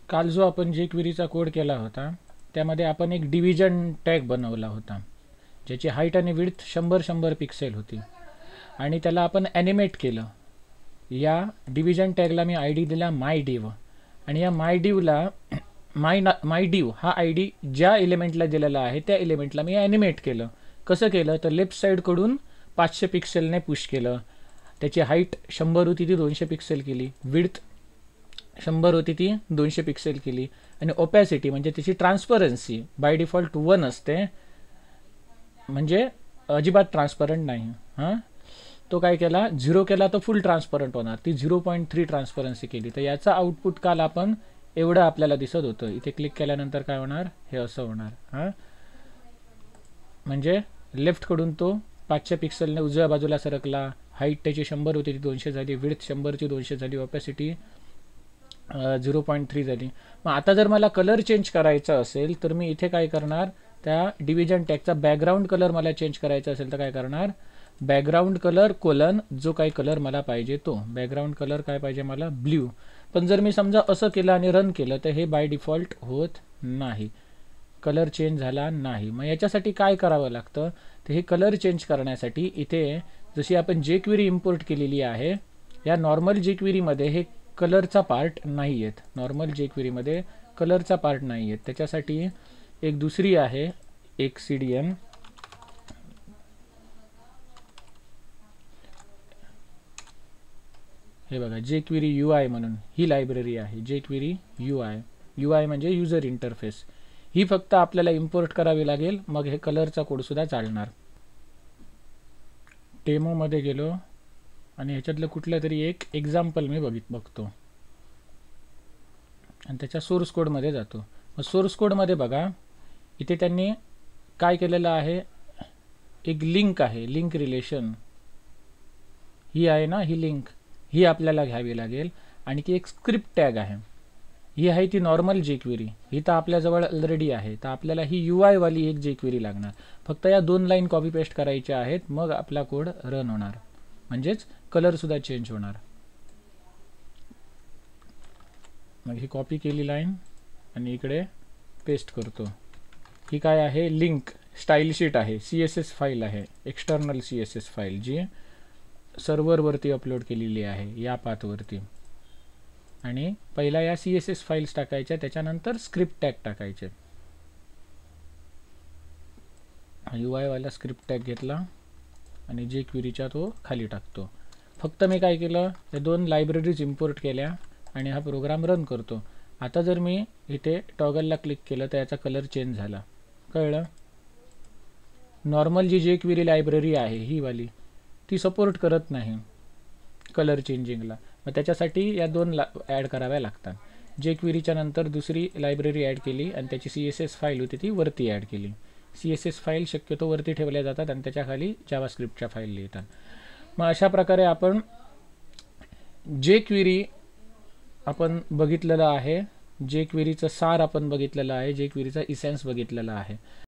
काल जो आपण जे क्वेरीचा कोड केला होता त्यामध्ये आपण एक डिव्हिजन टॅग बनवला होता ज्याची हाईट आणि विड्थ 100 पिक्सेल होती आणि त्याला आपण ॲनिमेट केलं. या डिव्हिजन टॅगला मी आय डी दिला मायडिव आणि या मायडिवला मायडिव हा आय डी ज्या एलिमेंटला दिलेला आहे त्या एलिमेंटला मी ॲनिमेट केलं. कसं केलं तर लेफ्ट साईडकडून 500 पिक्सेलने पुश केलं. त्याची हाईट 100 होती ती 200 पिक्सेल केली, विड्थ 100 होती ती 200 पिक्सेल केली आणि ओपॅसिटी म्हणजे त्याची ट्रान्सपरन्सी बाय डिफॉल्ट 1 असते, म्हणजे अजिबात ट्रान्सपरंट नाही. हां, तो काय केला 0 केला तर फुल ट्रान्सपरंट होणार, ती 0.3 ट्रान्सपरन्सी केली. तर याचा आउटपुट काल आपण एवढं आपल्याला दिसत होतं. इथे क्लिक केल्यानंतर काय होणार, हे असं होणार. हां, म्हणजे लेफ्टकडून तो 500 पिक्सेलने उजव्या बाजूला सरकला, हाईट त्याची 100 होती ती 200 झाली, विड्थ 100ची 200 झाली, ओपॅसिटी 0.3 झाली. मग आता जर मला कलर चेंज करायचा असेल तर मी इथे काय करणार, त्या डिव्हिजन टॅगचा बॅकग्राऊंड कलर मला चेंज करायचा असेल तर काय करणार, बॅकग्राऊंड कलर कोलन जो काही कलर मला पाहिजे तो बॅकग्राऊंड कलर काय पाहिजे मला, ब्ल्यू. पण जर मी समजा असं केलं आणि रन केलं तर हे बाय डिफॉल्ट होत नाही, कलर चेंज झाला नाही. मग याच्यासाठी काय करावं लागतं, तर हे कलर चेंज करण्यासाठी इथे जशी आपण जे क्वेरी इम्पोर्ट केलेली आहे या नॉर्मल जे क्वेरीमध्ये हे कलरचा पार्ट नाही आहेत, नॉर्मल जे क्वेरीमध्ये कलरचा पार्ट नाही आहेत. त्याच्यासाठी एक दुसरी आहे एक CDN, हे बघा जे क्वेरी UI म्हणून ही लायब्ररी आहे. जे क्वेरी UI म्हणजे युजर इंटरफेस. ही फक्त आपल्याला इम्पोर्ट करावी लागेल, मग हे कलरचा कोडसुद्धा चालणार. डेमोमध्ये गेलो आणि ह्याच्यातलं कुठलं तरी एक एक्झाम्पल मी बघतो आणि त्याच्या सोर्स कोडमध्ये जातो. मग सोर्स कोडमध्ये बघा इथे त्यांनी काय केलेलं आहे, एक लिंक आहे, लिंक रिलेशन ही आहे ना, ही लिंक ही आपल्याला घ्यावी लागेल आणि ती एक स्क्रिप्ट टॅग आहे. ही आहे ती नॉर्मल जे क्वेरी, ही तर आपल्याजवळ ऑलरेडी आहे. तर आपल्याला ही UI वाली एक जे क्वेरी लागणार. फक्त या 2 लाईन कॉपी पेस्ट करायच्या आहेत, मग आपला कोड रन होणार, म्हणजेच कलरसुद्धा चेंज होणार. मग ही कॉपी केली लाईन आणि इकडे पेस्ट करतो. ही काय आहे, लिंक स्टाईल शीट आहे, CSS फाईल आहे, एक्सटर्नल CSS फाईल जी सर्व्हरवरती अपलोड केलेली आहे या पाथवरती. आणि पहिला या CSS फाईल्स टाकायच्या, त्याच्यानंतर स्क्रिप्ट टॅग टाकायचे. UI वाला स्क्रिप्ट टॅग घेतला आणि जे क्वेरीच्या तो खाली टाकतो. फक्त मी काय केलं, या 2 लायब्ररीज इम्पोर्ट केल्या आणि हा प्रोग्राम रन करतो. आता जर मी इथे टॉगलला क्लिक केलं तर याचा कलर चेंज झाला, कळलं. नॉर्मल जी जे क्वेरी लायब्ररी आहे ही वाली ती सपोर्ट करत नाही कलर चेंजिंगला. मग त्याच्यासाठी या 2 ॲड कराव्या लागतात. जे क्वेरीच्या नंतर दुसरी लायब्ररी ॲड केली आणि त्याची CSS फाईल होती ती वरती ॲड केली. CSS फाईल शक्यतो वरती ठेवल्या जातात आणि त्याच्याखाली जावास्क्रिप्टच्या फाईल लिहितात. मग अशा प्रकारे आपण जे क्वेरी आपण बघितलेलं आहे, जे क्वेरीचं सार आपण बघितलेलं आहे, जे क्वेरीचा इसेन्स बघितलेला आहे.